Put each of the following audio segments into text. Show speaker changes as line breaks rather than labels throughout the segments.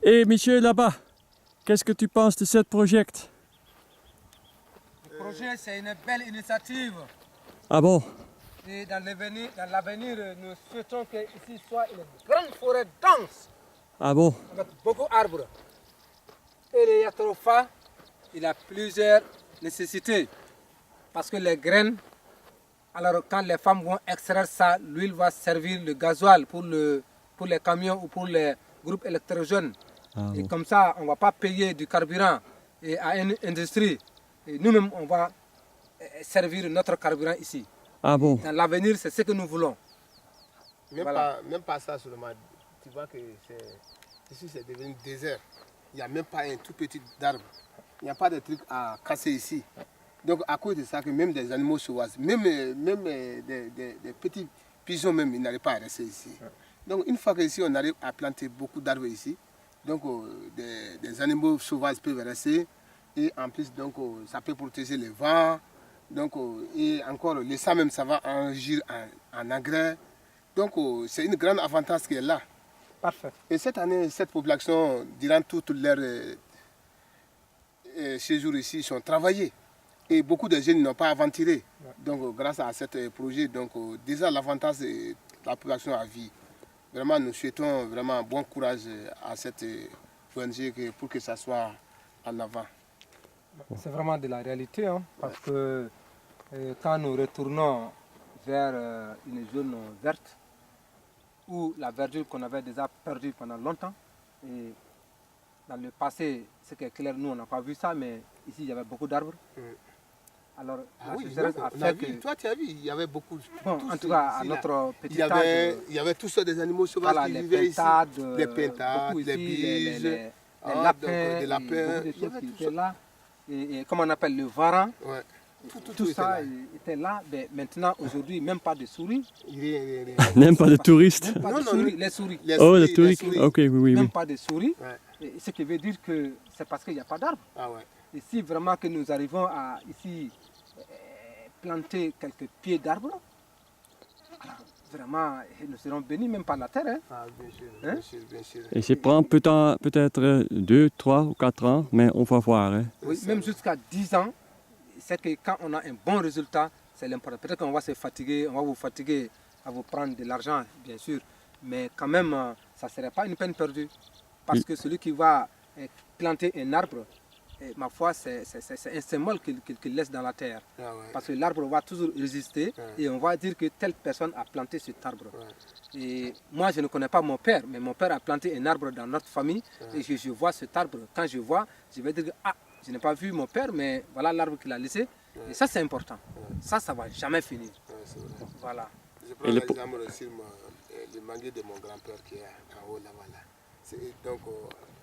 Et monsieur là-bas, qu'est-ce que tu penses de ce projet?
Le projet, c'est une belle initiative.
Ah bon?
Et dans l'avenir, nous souhaitons qu'ici soit une grande forêt dense,
Ah bon?
avec beaucoup d'arbres. Et le Yatrofa, il a plusieurs nécessités. Parce que les graines, alors quand les femmes vont extraire ça, l'huile va servir le gasoil pour les camions ou pour les groupes électrogènes.
Ah
Et
bon.
comme ça, on ne va pas payer du carburant à une industrie. Et nous-mêmes, on va servir notre carburant ici.
Ah bon?
Dans l'avenir, c'est ce que nous voulons.
Même pas ça seulement. Tu vois que ici, c'est devenu désert. Il n'y a même pas un tout petit arbre. Il n'y a pas de truc à casser ici. Donc, à cause de ça, que même des animaux sauvages, même des petits pigeons, même, ils n'arrivent pas à rester ici. Donc, une fois qu'ici, on arrive à planter beaucoup d'arbres ici, donc des animaux sauvages peuvent rester. Et en plus, donc, ça peut protéger les vents. Donc, et encore, le sang même, ça va enrichir en engrais. Donc, c'est une grande avantage qui est là.
Parfait.
Et cette année, cette population, durant toute leur séjour ici, ils ont travaillé. Et beaucoup de jeunes n'ont pas aventuré. Donc, grâce à ce projet, donc, déjà l'avantage de la population à vie. Vraiment, nous souhaitons vraiment bon courage à cette ONG pour que ça soit en avant.
C'est vraiment de la réalité, hein, parce que quand nous retournons vers une zone verte, où la verdure qu'on avait déjà perdue pendant longtemps, et dans le passé, c'est clair, nous on n'a pas vu ça, mais ici il y avait beaucoup d'arbres. Alors, la sécheresse a fait que...
Toi, tu as vu, il y avait beaucoup.
Bon, en tout cas, à notre petit
il y avait tous sortes d'animaux sauvages
voilà,
qui vivaient ici. Les pintades,
beaucoup
les
ici,
biges,
les lapins,
des lapins.
beaucoup de choses qui étaient là. Et comme on appelle le varan,
Ouais.
tout ça était là. Mais maintenant, aujourd'hui, même pas de souris.
Rien.
Même pas de touristes?
Même pas de souris, les souris.
Oh, les touristes. Ok, oui.
Même pas de souris.
Ouais.
Et ce qui veut dire que c'est parce qu'il n'y a pas d'arbres.
Ah ouais.
Et si vraiment que nous arrivons à ici planter quelques pieds d'arbres, alors vraiment nous serons bénis même par la terre. Hein.
Ah, bien sûr,
Hein?
bien sûr.
Et ça prend peut-être 2, 3 ou 4 ans, mais on va voir. Hein.
Oui, même jusqu'à 10 ans, c'est que quand on a un bon résultat, c'est l'important. Peut-être qu'on va se fatiguer, on va vous fatiguer à vous prendre de l'argent, bien sûr, mais quand même, ça ne serait pas une peine perdue. Parce que celui qui va planter un arbre, ma foi, c'est un symbole qu'il laisse dans la terre.
Ah ouais.
Parce que l'arbre va toujours résister et on va dire que telle personne a planté cet arbre.
Ouais.
Et moi, je ne connais pas mon père, mais mon père a planté un arbre dans notre famille et je vois cet arbre. Quand je vois, je vais dire, ah, je n'ai pas vu mon père, mais voilà l'arbre qu'il a laissé. Et ça, c'est important. Ça ne va jamais finir.
Ouais,
Voilà.
je prends l'exemple aussi le manguier de mon grand-père qui est en haut là-bas. Là. Donc,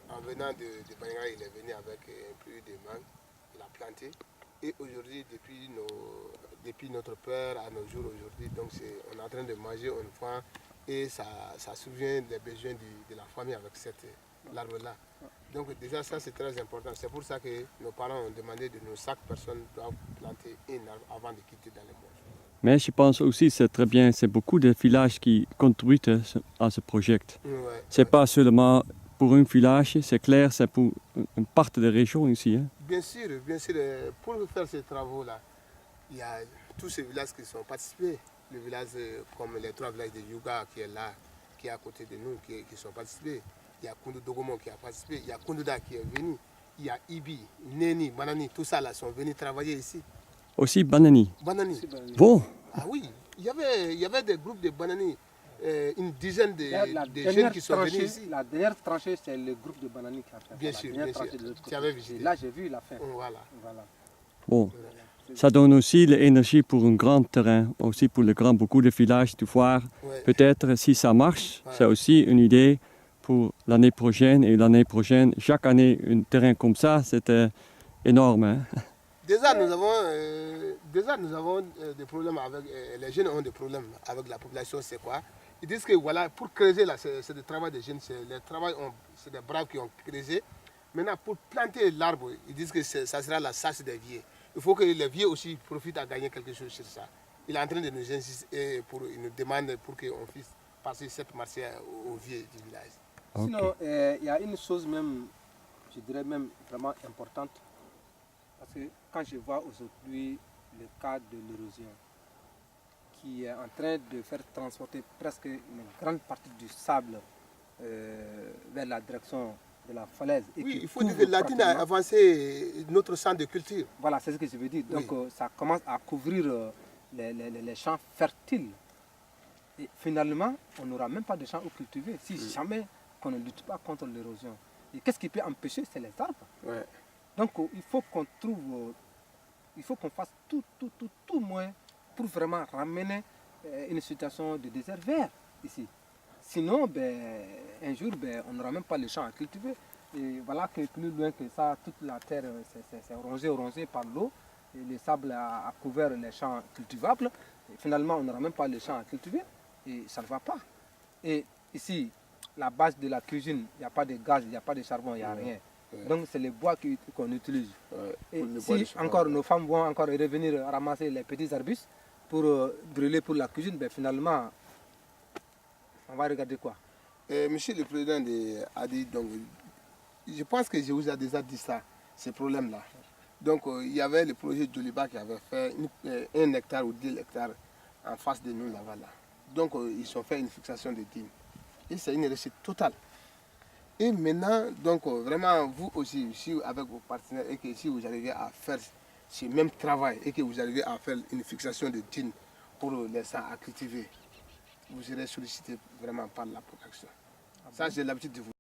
en venant de Bangla, il est venu avec un peu de mangue, il a planté. Et aujourd'hui, depuis notre père à nos jours aujourd'hui, donc on est en train de manger une fois et ça souvient des besoins de la famille avec l'arbre-là. Donc déjà ça c'est très important. C'est pour ça que nos parents ont demandé de nous, chaque personne doit planter un arbre avant de quitter dans le monde.
Mais je pense aussi que c'est très bien, c'est beaucoup de villages qui contribuent à ce projet.
Ouais,
C'est pas seulement pour un village, c'est clair, c'est pour une partie de la région ici. Hein.
Bien sûr, pour faire ces travaux-là, il y a tous ces villages qui sont participés. Le village comme les 3 villages de Yuga qui est là, qui est à côté de nous, qui sont participés. Il y a Koundou Dogomo qui a participé, il y a Koundouda qui est venu, il y a Ibi, Neni, Banani, tout ça là sont venus travailler ici.
Aussi Banani.
Banani.
Bon.
Ah oui, il y avait des groupes de Banani, une dizaine de jeunes qui sont venus ici.
La dernière tranchée, c'est le groupe de Banani qui a fait.
Bien sûr, bien sûr. Tu avais visité.
Là, j'ai vu la fin.
Voilà.
Bon. Ça donne aussi l'énergie pour un grand terrain, aussi pour beaucoup de villages de voir.
Ouais.
Peut-être si ça marche, c'est aussi une idée pour l'année prochaine. Et l'année prochaine, chaque année, un terrain comme ça, c'était énorme. Hein?
Déjà, nous avons des problèmes avec... les jeunes ont des problèmes avec la population, c'est quoi? Ils disent que voilà, pour creuser, là, c'est le travail des jeunes, c'est des braves qui ont creusé. Maintenant, pour planter l'arbre, ils disent que ça sera la chasse des vieux. Il faut que les vieux aussi profitent à gagner quelque chose sur ça. il est en train de nous insister pour une demande pour qu'on puisse passer cette marché au vieux du village.
Ok.
Sinon, il y a une chose même, je dirais même vraiment importante, parce que quand je vois aujourd'hui le cas de l'érosion, qui est en train de faire transporter presque une grande partie du sable vers la direction de la falaise. Et
Oui,
qui
il faut dire que
couvre
la dune a avancé notre champ de culture.
Voilà, c'est ce que je veux dire.
Oui.
Donc ça commence à couvrir les champs fertiles. Et finalement, on n'aura même pas de champs où cultiver si jamais on ne lutte pas contre l'érosion. Et qu'est-ce qui peut empêcher? C'est les arbres.
Ouais.
Donc il faut qu'on trouve, il faut qu'on fasse tout moins pour vraiment ramener une situation de désert vert ici. Sinon, ben, un jour, ben, on n'aura même pas les champs à cultiver. Et voilà que plus loin que ça, toute la terre s'est rongée par l'eau. Et le sable a couvert les champs cultivables. Et finalement, on n'aura même pas les champs à cultiver. Et ça ne va pas. Et ici, la base de la cuisine, il n'y a pas de gaz, il n'y a pas de charbon, il n'y a rien. Donc c'est le bois qu'on utilise. Et si encore nos femmes vont encore revenir ramasser les petits arbustes pour brûler pour la cuisine, ben, finalement, on va regarder quoi?
Monsieur le Président a dit, donc, je pense que je vous ai déjà dit ça, ces problèmes-là. Donc il y avait le projet Joliba qui avait fait 1 hectare ou 2 hectares en face de nous là-bas. Là. Donc ils ont fait une fixation de dîmes. Et c'est une réussite totale. Et maintenant, donc vraiment, vous aussi, si avec vos partenaires, et que si vous arrivez à faire ce même travail, et que vous arrivez à faire une fixation de dîmes pour les champs à cultiver, vous serez sollicité vraiment par la production. Ça, j'ai l'habitude de vous